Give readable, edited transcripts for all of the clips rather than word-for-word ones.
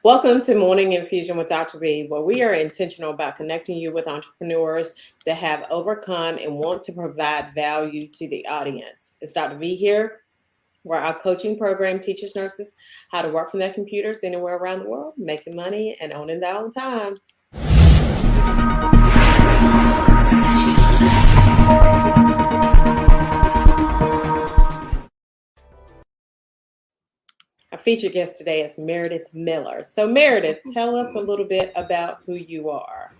Welcome to Morning Infusion with Dr. B, where we are intentional about connecting you with entrepreneurs that have overcome and want to provide value to the audience. It's Dr. V here, where our coaching program teaches nurses how to work from their computers anywhere around the world, making money and owning their own time. Our featured guest today is Meredith Miller. So, Meredith, tell us a little bit about who you are.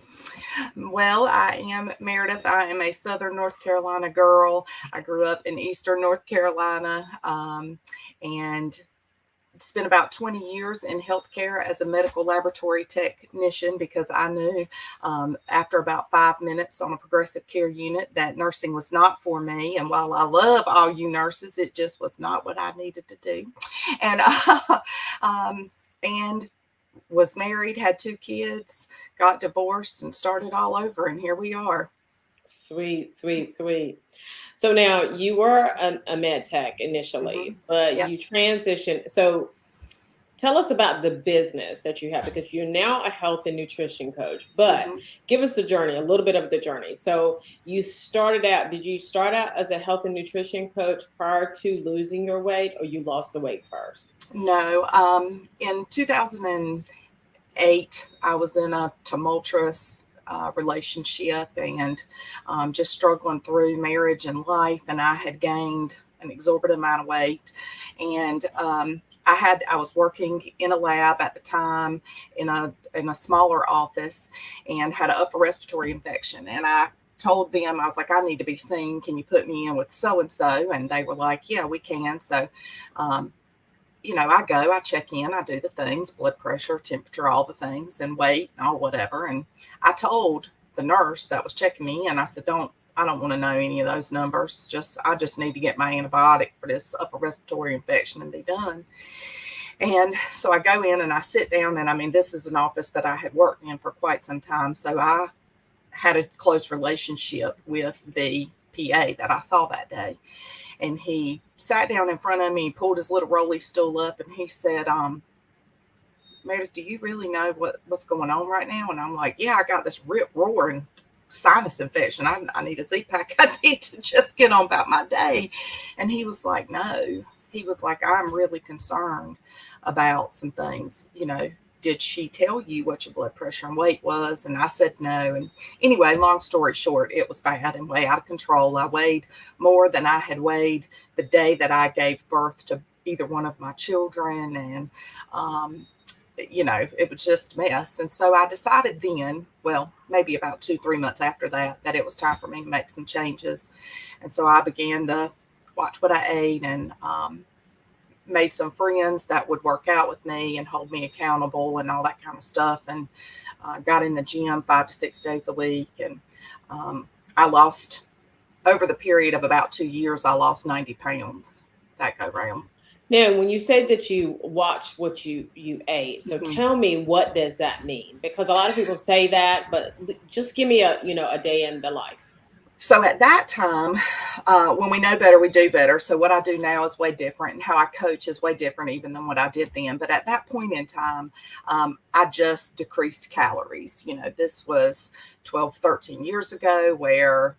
Well, I am Meredith. I am a Southern North Carolina girl. I grew up in Eastern North Carolina and spent about 20 years in healthcare as a medical laboratory technician because I knew after about 5 minutes on a progressive care unit that nursing was not for me. And while I love all you nurses, it just was not what I needed to do. And and was married, had 2 kids, got divorced, and started all over. And here we are. Sweet, sweet, sweet. So now you were a med tech initially, but Yep. you transitioned. So tell us about the business that you have because you're now a health and nutrition coach. But hmm give us the journey, a little bit of the journey. So you started out, did you start out as a health and nutrition coach prior to losing your weight, or you lost the weight first? No, in 2008, I was in a tumultuous relationship and just struggling through marriage and life. And I had gained an exorbitant amount of weight. And I was working in a lab at the time in a smaller office and had an upper respiratory infection. And I told them, I was like, I need to be seen. Can you put me in with so and so? And they were like, yeah, we can. So um, I go, I check in, I do the things, blood pressure, temperature, all the things, and weight, and all whatever. And I told the nurse that was checking me in, I said, I don't want to know any of those numbers. I just need to get my antibiotic for this upper respiratory infection and be done. And so I go in and I sit down, and I mean, this is an office that I had worked in for quite some time. So I had a close relationship with the PA that I saw that day. And he sat down in front of me, he pulled his little rolly stool up, and he said, Meredith, do you really know what's going on right now? And I'm like, yeah, I got this rip roaring sinus infection. I need a Z-Pack. I need to just get on about my day. And he was like, no. He was like, I'm really concerned about some things. Did she tell you what your blood pressure and weight was? And I said no. And anyway, long story short, it was bad and way out of control. I weighed more than I had weighed the day that I gave birth to either one of my children. And, it was just a mess. And so I decided then, well, maybe about 2, 3 months after that it was time for me to make some changes. And so I began to watch what I ate and, made some friends that would work out with me and hold me accountable and all that kind of stuff. And got in the gym 5 to 6 days a week. And I lost, over the period of about 2 years, I lost 90 pounds that go round. Now, when you say that you watch what you ate, so Mm-hmm. tell me, what does that mean? Because a lot of people say that, but just give me a day in the life. So at that time, when we know better, we do better. So what I do now is way different, and how I coach is way different even than what I did then. But at that point in time, I just decreased calories. This was 12, 13 years ago, where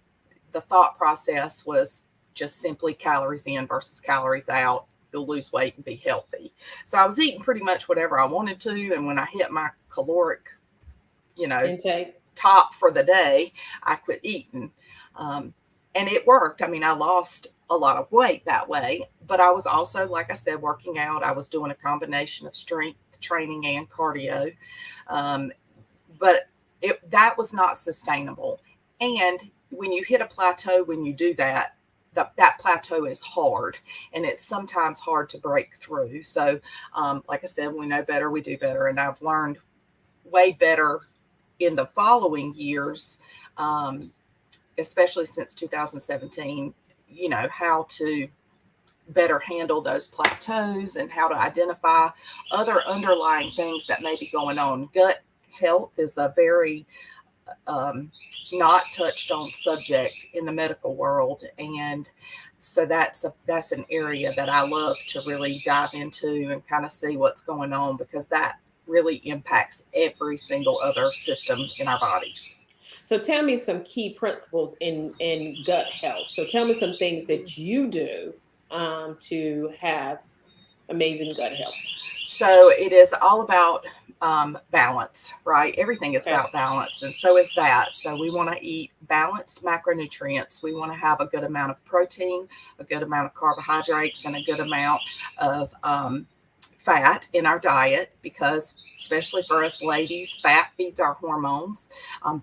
the thought process was just simply calories in versus calories out. You'll lose weight and be healthy. So I was eating pretty much whatever I wanted to. And when I hit my caloric, Intake. top for the day, I quit eating. And it worked. I mean, I lost a lot of weight that way, but I was also, like I said, working out. I was doing a combination of strength training and cardio. Um, but that was not sustainable. And when you hit a plateau, when you do that, that plateau is hard, and it's sometimes hard to break through. So, like I said, we know better, we do better. And I've learned way better in the following years, especially since 2017, how to better handle those plateaus and how to identify other underlying things that may be going on. Gut health is a very not touched on subject in the medical world. And so that's an area that I love to really dive into and kind of see what's going on, because that really impacts every single other system in our bodies. So tell me some key principles in gut health. So tell me some things that you do to have amazing gut health. So it is all about balance, right? Everything is Okay. about balance, and so is that. So we want to eat balanced macronutrients. We want to have a good amount of protein, a good amount of carbohydrates, and a good amount of fat in our diet, because especially for us ladies, fat feeds our hormones.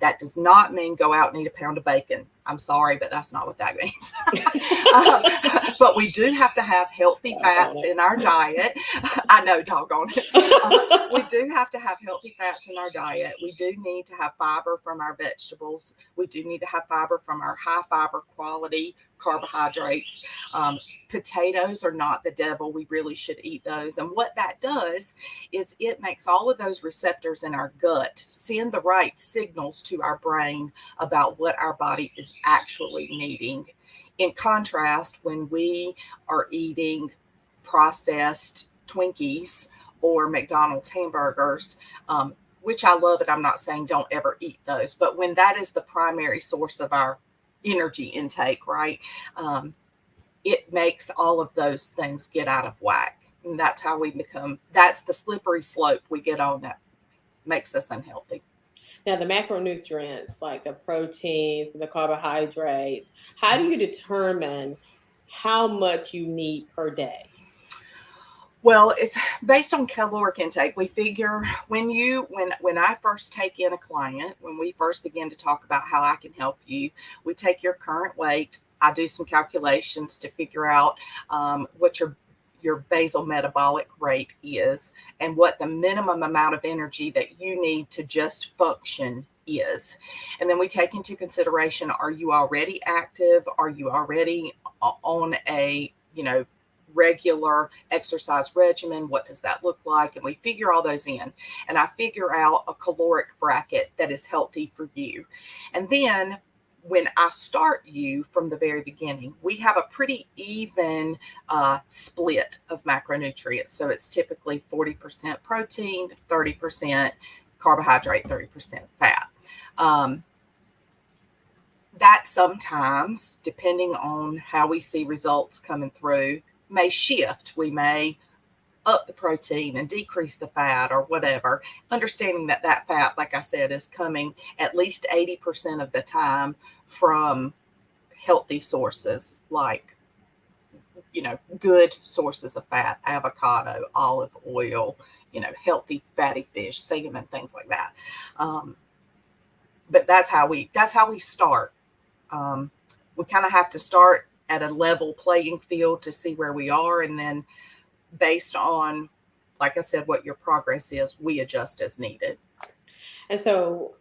That does not mean go out and eat a pound of bacon. I'm sorry, but that's not what that means. But we do have to have healthy fats in our diet. I know, doggone it. We do have to have healthy fats in our diet. We do need to have fiber from our vegetables. We do need to have fiber from our high fiber quality carbohydrates. Potatoes are not the devil. We really should eat those. And what that does is it makes all of those receptors in our gut send the right signals to our brain about what our body is actually needing. In contrast, when we are eating processed Twinkies or McDonald's hamburgers, which I love it, I'm not saying don't ever eat those, but when that is the primary source of our energy intake, right, it makes all of those things get out of whack. And that's how we become, that's the slippery slope we get on that makes us unhealthy. Now, the macronutrients like the proteins and the carbohydrates, how do you determine how much you need per day? Well, it's based on caloric intake. We figure when I first take in a client, when we first begin to talk about how I can help you, we take your current weight. I do some calculations to figure out what your basal metabolic rate is and what the minimum amount of energy that you need to just function is. And then we take into consideration, are you already active? Are you already on a, regular exercise regimen? What does that look like? And we figure all those in, and I figure out a caloric bracket that is healthy for you. And then when I start you from the very beginning, we have a pretty even split of macronutrients. So it's typically 40% protein, 30% carbohydrate, 30% fat. That sometimes, depending on how we see results coming through, may shift. We may up the protein and decrease the fat or whatever, understanding that fat, like I said, is coming at least 80% of the time from healthy sources, like, good sources of fat, avocado, olive oil, healthy fatty fish, salmon, things like that. But that's how we start. We kind of have to start at a level playing field to see where we are. And then based on, like I said, what your progress is, we adjust as needed. And so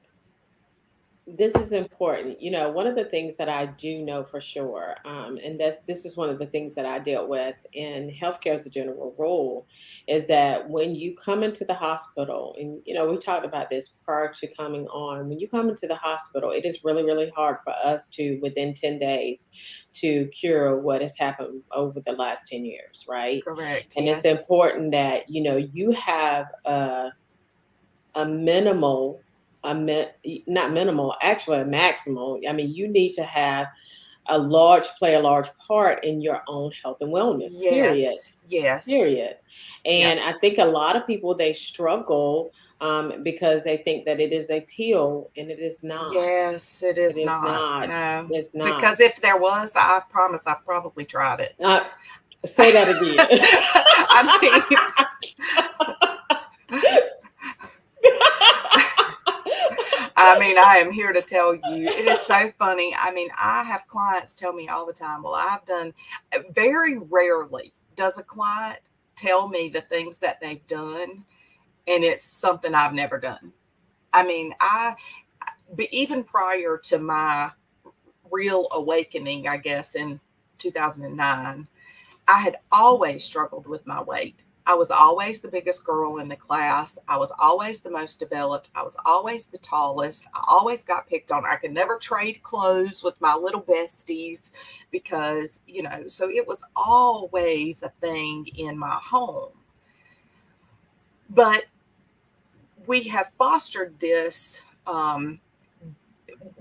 this is important. One of the things that I do know for sure, and this is one of the things that I dealt with in healthcare as a general rule, is that when you come into the hospital, and we talked about this prior to coming on, when you come into the hospital, it is really, really hard for us to, within 10 days, to cure what has happened over the last 10 years, right? Correct. And yes. it's important that, you have a minimal, not minimal, actually a maximal. I mean, you need to have play a large part in your own health and wellness, period. Yes. Period. Yeah. And I think a lot of people, they struggle because they think that it is a pill, and it is not. Yes, it It is is not. not. No. It's not. Because if there was, I promise I've probably tried it. Say that again. I am here to tell you, it is so funny. I have clients tell me all the time, well, very rarely does a client tell me the things that they've done, and it's something I've never done. But even prior to my real awakening, I guess, in 2009, I had always struggled with my weight. I was always the biggest girl in the class. I was always the most developed. I was always the tallest. I always got picked on. I could never trade clothes with my little besties because, so it was always a thing in my home. But we have fostered this.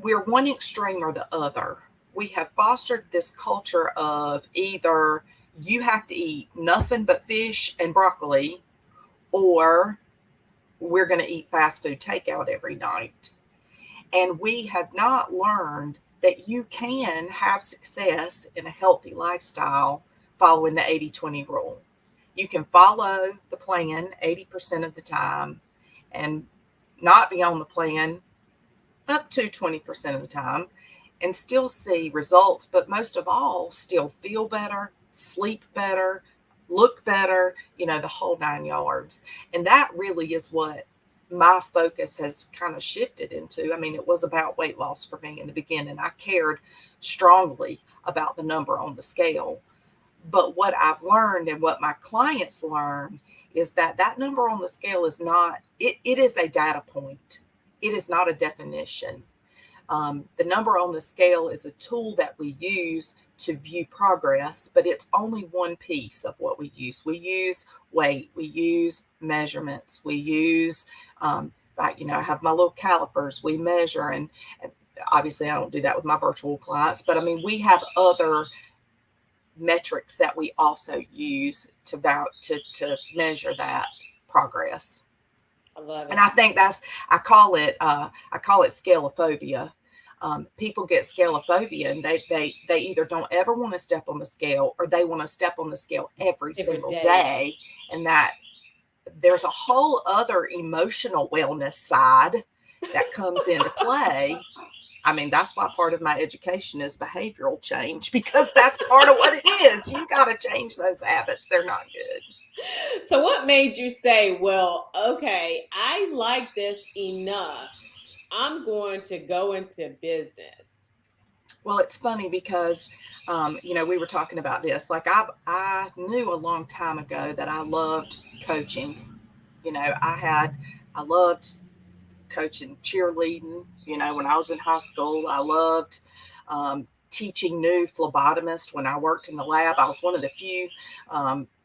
We're one extreme or the other. We have fostered this culture of either you have to eat nothing but fish and broccoli, or we're going to eat fast food takeout every night. And we have not learned that you can have success in a healthy lifestyle following the 80-20 rule. You can follow the plan 80% of the time and not be on the plan up to 20% of the time and still see results, but most of all, still feel better, sleep better, look better, the whole 9 yards. And that really is what my focus has kind of shifted into. I mean, it was about weight loss for me in the beginning. I cared strongly about the number on the scale. But what I've learned and what my clients learn is that that number on the scale is not, it is a data point. It is not a definition. The number on the scale is a tool that we use to view progress, but it's only one piece of what we use. We use weight, we use measurements, we use, I have my little calipers, we measure, and obviously I don't do that with my virtual clients, but I mean, we have other metrics that we also use to measure that progress. I love it. And I think I call it scaleophobia. People get scaleophobia, and they either don't ever want to step on the scale, or they want to step on the scale every single day. And that there's a whole other emotional wellness side that comes into play. I mean, that's why part of my education is behavioral change, because that's part of what it is. You got to change those habits. They're not good. So what made you say, well, okay, I like this enough, I'm going to go into business? Well, it's funny because, we were talking about this. Like I knew a long time ago that I loved coaching. I loved coaching cheerleading. When I was in high school, I loved teaching new phlebotomists. When I worked in the lab, I was one of the few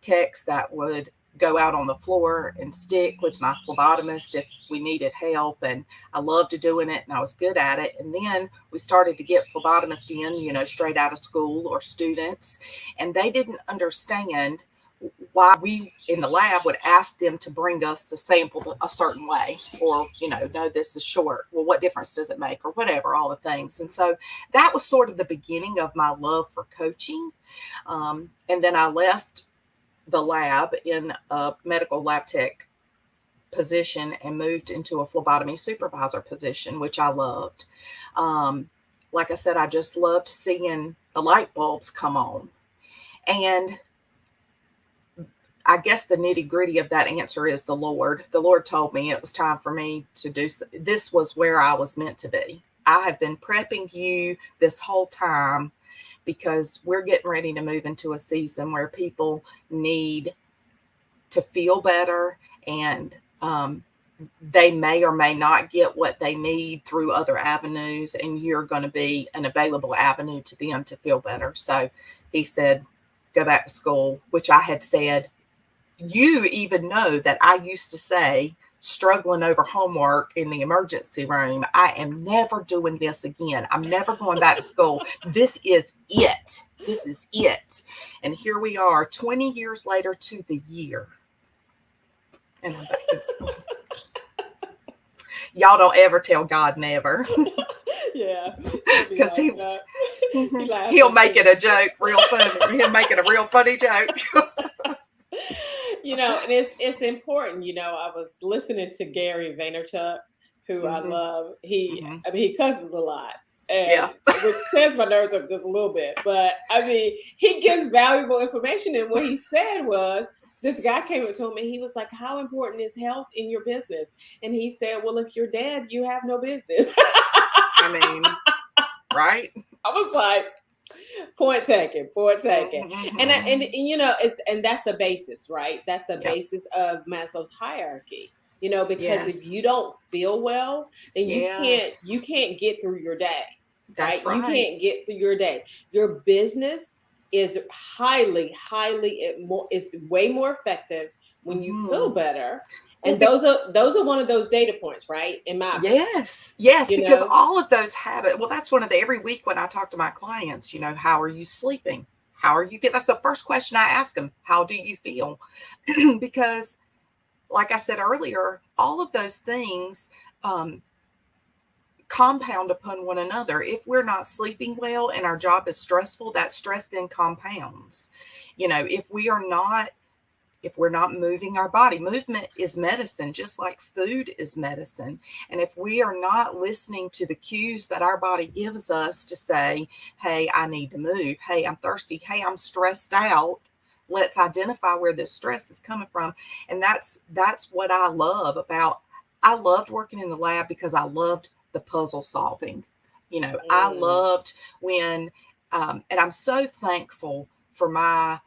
techs that would go out on the floor and stick with my phlebotomist if we needed help. And I loved doing it, and I was good at it. And then we started to get phlebotomists in, straight out of school, or students, and they didn't understand why we in the lab would ask them to bring us a sample a certain way, or, no, this is short. Well, what difference does it make, or whatever, all the things. And so that was sort of the beginning of my love for coaching. And then I left the lab in a medical lab tech position and moved into a phlebotomy supervisor position, which I loved. Like I said, I just loved seeing the light bulbs come on. And I guess the nitty gritty of that answer is the Lord. The Lord told me it was time for me to do. This was where I was meant to be. I have been prepping you this whole time, because we're getting ready to move into a season where people need to feel better, and they may or may not get what they need through other avenues, and you're going to be an available avenue to them to feel better. So he said, go back to school, which I had said. You even know that I used to say, struggling over homework in the emergency room, I am never doing this again. I'm never going back to school. This is it. This is it. And here we are 20 years later to the year. And I'm back in school. Y'all don't ever tell God never. Yeah. Because he'll make it a joke real funny. He'll make it a real funny joke. And it's important. I was listening to Gary Vaynerchuk, who I love. He cusses a lot, and which sends my nerves up just a little bit. But I mean, he gives valuable information. And what he said was, this guy came up to him and he was like, how important is health in your business? And he said, well, if you're dead, you have no business. I mean, right? I was like, point taken. And that's the basis, right? That's the basis of Maslow's hierarchy, because if you don't feel well, then you can't get through your day. That's right. You can't get through your day. Your business is it's way more effective when you feel better, Well, And those are one of those data points, right? In my opinion, yes, you because know. all of those habits, well, that's one of the, every week when I talk to my clients, how are you sleeping? How are you feeling? That's the first question I ask them. How do you feel? Because like I said earlier, all of those things compound upon one another. If we're not sleeping well and our job is stressful, that stress then compounds. If we're not moving our body, movement is medicine, just like food is medicine. And if we are not listening to the cues that our body gives us to say, hey, I need to move. Hey, I'm thirsty. Hey, I'm stressed out. Let's identify where this stress is coming from. And that's what I love about, I loved working in the lab because I loved the puzzle solving. I loved when, and I'm so thankful for my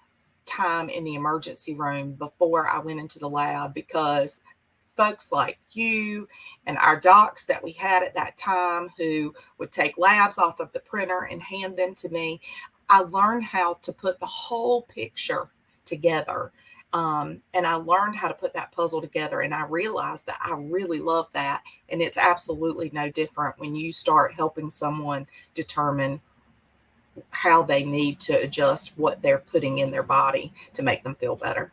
time in the emergency room before I went into the lab, because folks like you and our docs that we had at that time who would take labs off of the printer and hand them to me, I learned how to put the whole picture together. And I learned how to put that puzzle together, and I realized that I really love that. And it's absolutely no different when you start helping someone determine how they need to adjust what they're putting in their body to make them feel better.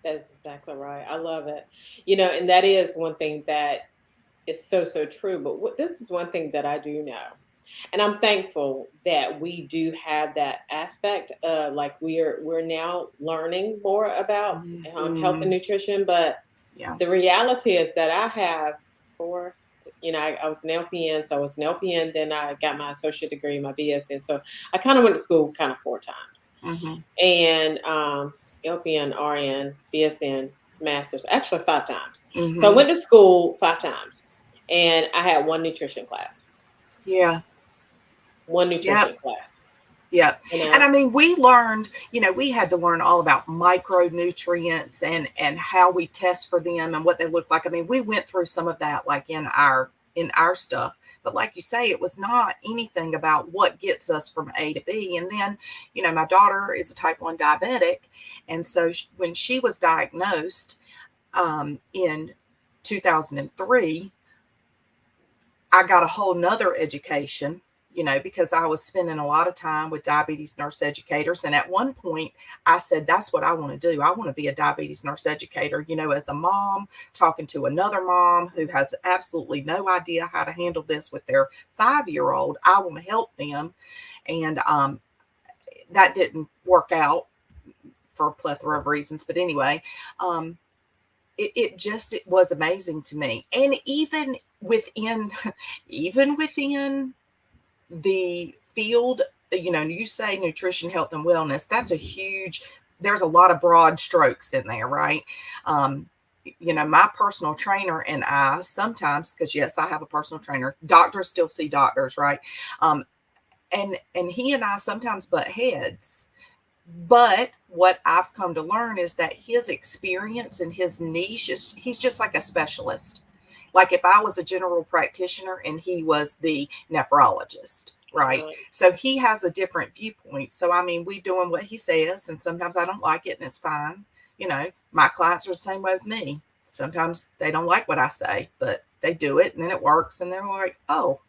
That's exactly right. I love it. And that is one thing that is so, so true. But this is one thing that I do know. And I'm thankful that we do have that aspect. Like we're now learning more about health and nutrition. But Yeah. the reality is that I have four. I was an LPN, so I was an LPN. Then I got my associate degree, my BSN. So I kind of went to school kind of four times. And LPN, RN, BSN, masters, actually five times. So I went to school five times, and I had one nutrition class. Yeah. One nutrition class. Yeah. And I mean, we learned, we had to learn all about micronutrients and how we test for them and what they look like. I mean, we went through some of that like in our stuff. But like you say, it was not anything about what gets us from A to B. And then, my daughter is a type 1 diabetic. And so when she was diagnosed in 2003, I got a whole nother education, because I was spending a lot of time with diabetes nurse educators. And at one point I said, that's what I want to do. I want to be a diabetes nurse educator, as a mom talking to another mom who has absolutely no idea how to handle this with their 5-year-old. I want to help them. And that didn't work out for a plethora of reasons. But anyway, it was amazing to me. And even within the field, you say nutrition, health, and wellness, there's a lot of broad strokes in there, right? My personal trainer and I sometimes, because yes, I have a personal trainer, doctors still see doctors, right? And he and I sometimes butt heads. But what I've come to learn is that his experience and his niche he's just like a specialist. Like if I was a general practitioner and he was the nephrologist, right? So he has a different viewpoint. So, I mean, we doing what he says, and sometimes I don't like it, and it's fine. My clients are the same way with me. Sometimes they don't like what I say, but they do it, and then it works, and they're like, oh,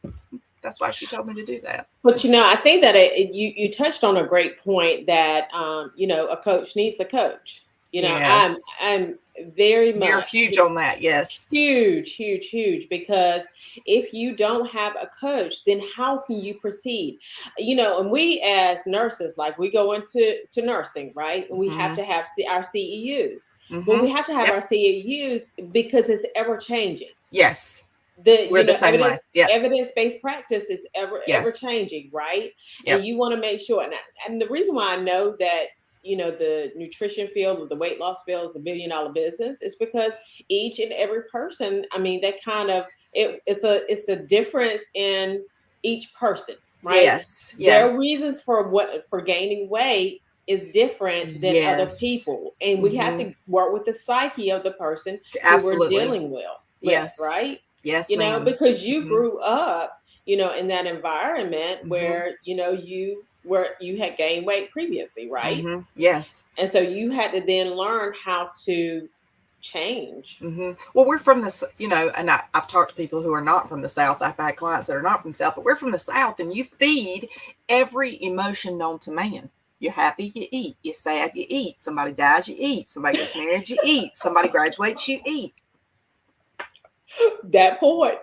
that's why she told me to do that. But I think that you touched on a great point that a coach needs a coach. Yes. I'm very much. You're huge on that. Yes. Huge, because if you don't have a coach, then how can you proceed? And we as nurses, like we go into nursing, right? And we have to have our CEUs. But we have to have our CEUs because it's ever changing. Yes. We're the same way. Yeah. Evidence-based practice is ever changing, right? Yep. And you want to make sure. And the reason why I know that the nutrition field or the weight loss field is $1 billion business is because each and every person, I mean, that kind of it's a difference in each person, right? Yes. Their reasons for gaining weight is different than other people, and we have to work with the psyche of the person who we're dealing with. Yes. Right. Yes. Because you grew up, in that environment where, you had gained weight previously, right? Yes. And so you had to then learn how to change. Well, we're from this, and I've talked to people who are not from the South. I've had clients that are not from the South, but we're from the South, and you feed every emotion known to man. You're happy, you eat. You're sad, you eat. Somebody dies, you eat. Somebody gets married, you eat. Somebody graduates, you eat. That point.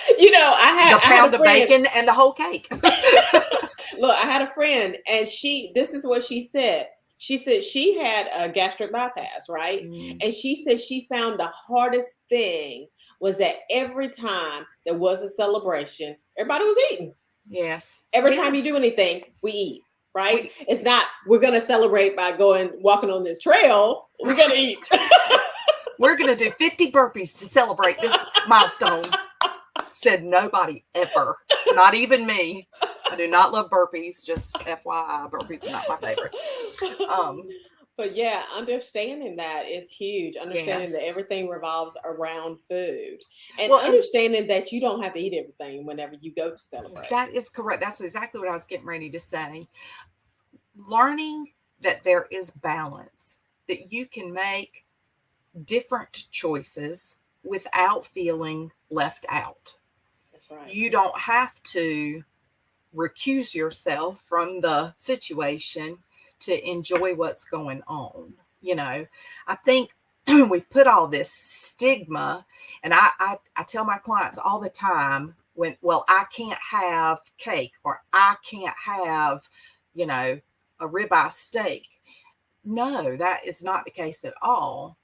The pound of bacon and the whole cake. Look, I had a friend, and this is what she said. She said she had a gastric bypass, right? And she said she found the hardest thing was that every time there was a celebration, everybody was eating. Yes. Every time you do anything, we eat, right? It's not, we're going to celebrate by walking on this trail. We're going to eat. We're going to do 50 burpees to celebrate this milestone. Said nobody ever. Not even me. I do not love burpees. Just FYI, burpees are not my favorite. But yeah, understanding that is huge. Understanding that everything revolves around food, and understanding that you don't have to eat everything whenever you go to celebrate. That is correct. That's exactly what I was getting ready to say. Learning that there is balance, that you can make different choices without feeling left out. That's right. You don't have to recuse yourself from the situation to enjoy what's going on. I think we've put all this stigma, and I tell my clients all the time I can't have cake, or I can't have, a ribeye steak. No, that is not the case at all.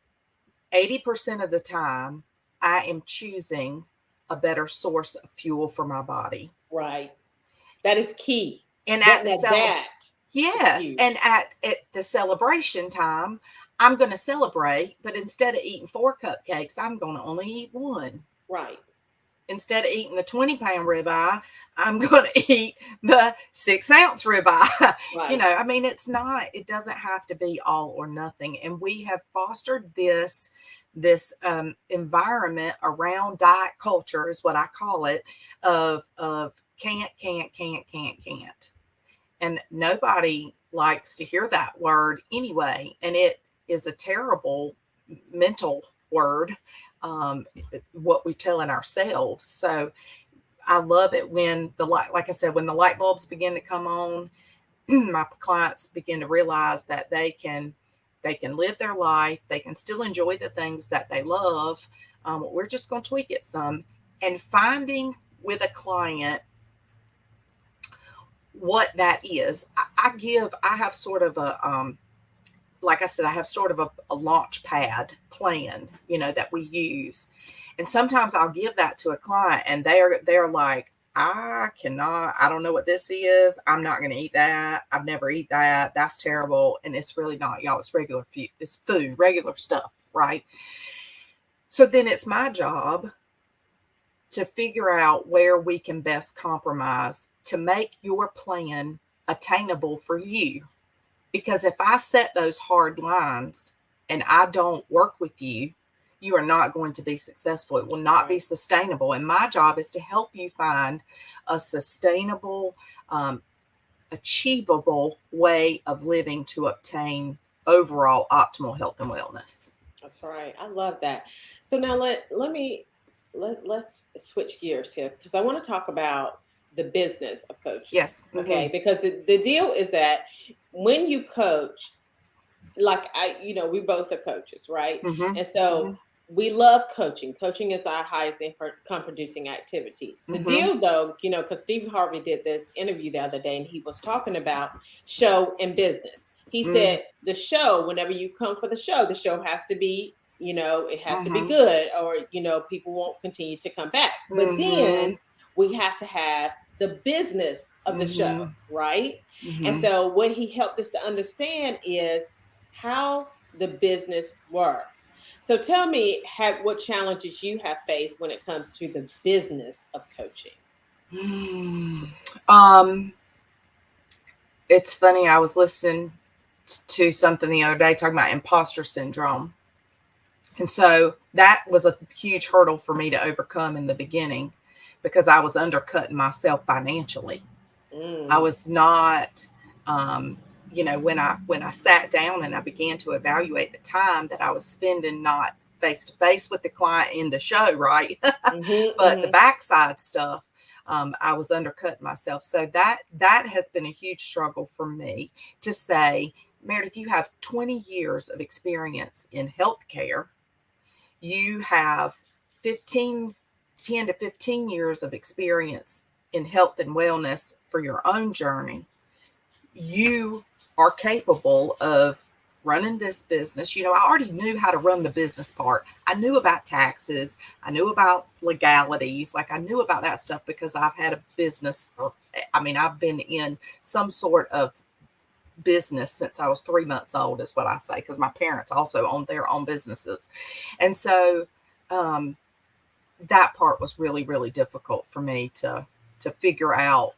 80% of the time, I am choosing a better source of fuel for my body. Right. That is key. And at the celebration time, I'm going to celebrate, but instead of eating 4 cupcakes, I'm going to only eat 1. Right. Instead of eating the 20-pound ribeye, I'm going to eat the 6-ounce ribeye. Right. It doesn't have to be all or nothing. And we have fostered this environment around diet culture, is what I call it, of can't. And nobody likes to hear that word anyway. And it is a terrible mental word, what we tell in ourselves. So I love it when when the light bulbs begin to come on, my clients begin to realize that they can live their life. They can still enjoy the things that they love. We're just going to tweak it some, and finding with a client what that is. I have sort of a, like I said, I have sort of a launch pad plan, that we use. And sometimes I'll give that to a client, and they're like, I don't know what this is. I'm not going to eat that. I've never eat that. That's terrible. And it's really not, y'all. It's regular food. It's food, regular stuff. Right. So then it's my job to figure out where we can best compromise to make your plan attainable for you. Because if I set those hard lines and I don't work with you, you are not going to be successful. It will not be sustainable. And my job is to help you find a sustainable, achievable way of living to obtain overall optimal health and wellness. That's right. I love that. So now let's switch gears here, because I want to talk about the business of coaching. Yes. Okay. Because the deal is that when you coach, like we both are coaches, right? And so we love coaching. Coaching is our highest income producing activity. The deal though, because Steve Harvey did this interview the other day, and he was talking about show and business. He said the show, whenever you come for the show has to be, it has to be good, or, people won't continue to come back. But then we have to have the business of the show, right? And so what he helped us to understand is how the business works. So tell me what challenges you have faced when it comes to the business of coaching. It's funny. I was listening to something the other day talking about imposter syndrome. And so that was a huge hurdle for me to overcome in the beginning, because I was undercutting myself financially. I was not, when I sat down and I began to evaluate the time that I was spending not face to face with the client in the show, right? But the backside stuff, I was undercutting myself. So that has been a huge struggle for me to say, Meredith, you have 20 years of experience in healthcare. You have 10 to 15 years of experience in health and wellness for your own journey. You are capable of running this business. I already knew how to run the business part. I knew about taxes. I knew about legalities. Like, I knew about that stuff because I've had a business I've been in some sort of business since I was 3 months old, is what I say, because my parents also owned their own businesses. And so that part was really, really difficult for me to figure out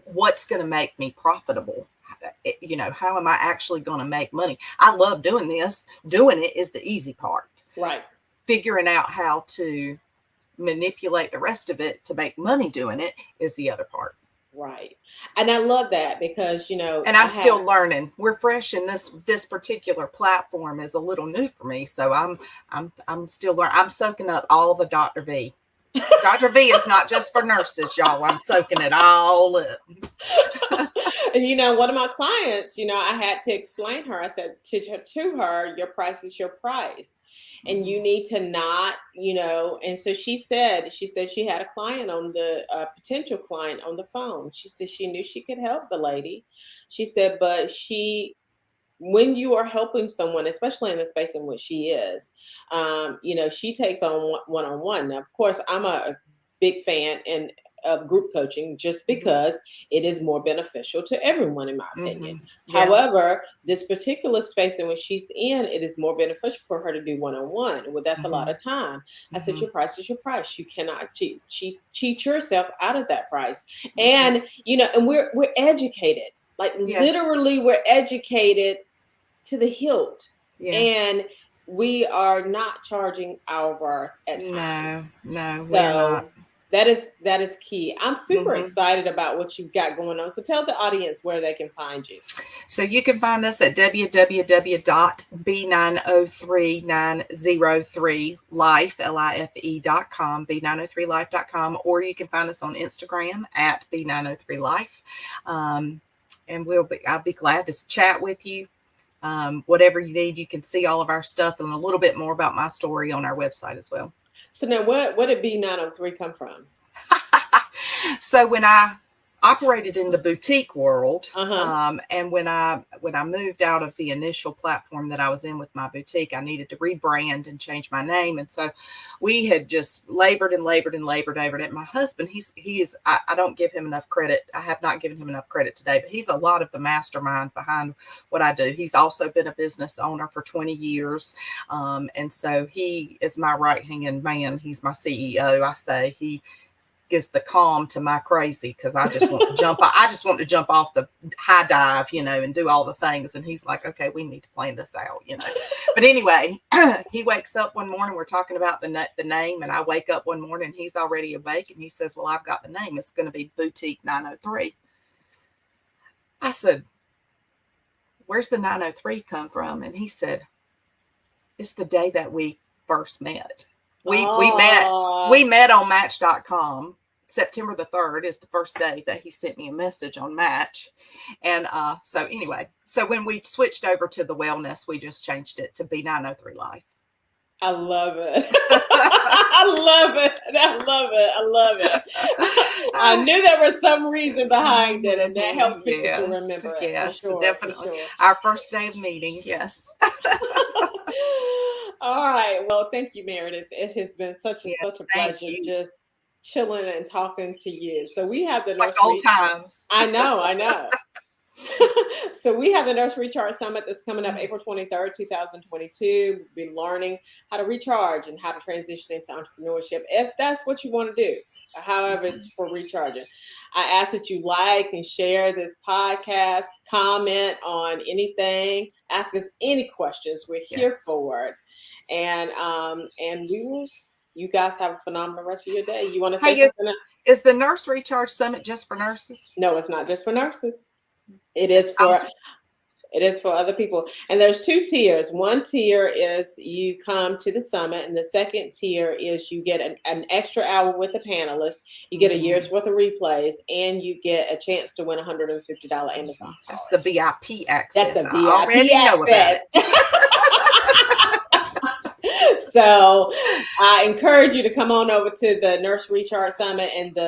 what's going to make me profitable. How am I actually going to make money? I love doing this. Doing it is the easy part. Right. Figuring out how to manipulate the rest of it to make money doing it is the other part. Right. And I love that because, and I'm still learning. We're fresh in this particular platform is a little new for me. So I'm still learning. I'm soaking up all the Dr. V. Dr. V is not just for nurses, y'all. I'm soaking it all up. And one of my clients, I had to explain her. I said to her, your price is your price. And you need to not, and so she said she had a client on the potential client on the phone. She said she knew she could help the lady. She said, but when you are helping someone, especially in the space in which she is, she takes on one-on-one. Now, of course, I'm a big fan of group coaching just because it is more beneficial to everyone, in my opinion. Yes. However, this particular space in which she's in, it is more beneficial for her to do one-on-one. Well, that's a lot of time. I said, your price is your price. You cannot cheat yourself out of that price. And, and we're educated, like literally we're educated to the hilt. And we are not charging our worth at time. No, so we're not. That is key. I'm super excited about what you've got going on. So tell the audience where they can find you. So you can find us at www.b903903life.com, b903life.com, or you can find us on Instagram at b903life. And I'll be glad to chat with you. Whatever you need, you can see all of our stuff and a little bit more about my story on our website as well. So now what did B903 come from? So when I operated in the boutique world, and when I moved out of the initial platform that I was in with my boutique, I needed to rebrand and change my name. And so we had just labored over it. My husband, I don't give him enough credit. I have not given him enough credit today, but he's a lot of the mastermind behind what I do. He's also been a business owner for 20 years. And so he is my right-hand man. He's my CEO. I say he is the calm to my crazy, because I just want to jump off the high dive, and do all the things. And he's like, okay, we need to plan this out, But anyway, he wakes up one morning, we're talking about the name, and I wake up one morning, he's already awake, and he says, well, I've got the name. It's going to be Boutique 903. I said, where's the 903 come from? And he said, it's the day that we first met. We met on Match.com. September the 3rd is the first day that he sent me a message on Match. And so when we switched over to the wellness, we just changed it to B903 Life. I love it. I love it. I knew there was some reason behind it, and that helps people to remember it. Yes, for sure, definitely. For sure. Our first day of meeting, yes. All right. Well, thank you, Meredith. It has been such a pleasure just chilling and talking to you. So we have the nursery. Like old times. I know. So we have the Nurse Recharge Summit that's coming up April 23rd, 2022. We'll be learning how to recharge and how to transition into entrepreneurship, if that's what you want to do. However, it's for recharging. I ask that you like and share this podcast, comment on anything, ask us any questions. We're here for it. And we will. You guys have a phenomenal rest of your day. You want to say something? Is the Nurse Recharge Summit just for nurses? No, it's not just for nurses. It is for It is for other people. And there's two tiers. One tier is you come to the summit, and the second tier is you get an extra hour with the panelists. You get a year's worth of replays, and you get a chance to win a $150 Amazon card. That's the VIP access. That's the I already VIP know about access. So I encourage you to come on over to the Nurse Recharge Summit, and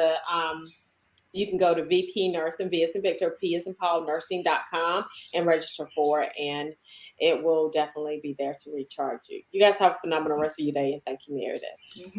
you can go to VP Nursing, V as in Victor, P as in Paul, nursing.com and register for it. And it will definitely be there to recharge you. You guys have a phenomenal rest of your day. And thank you, Meredith.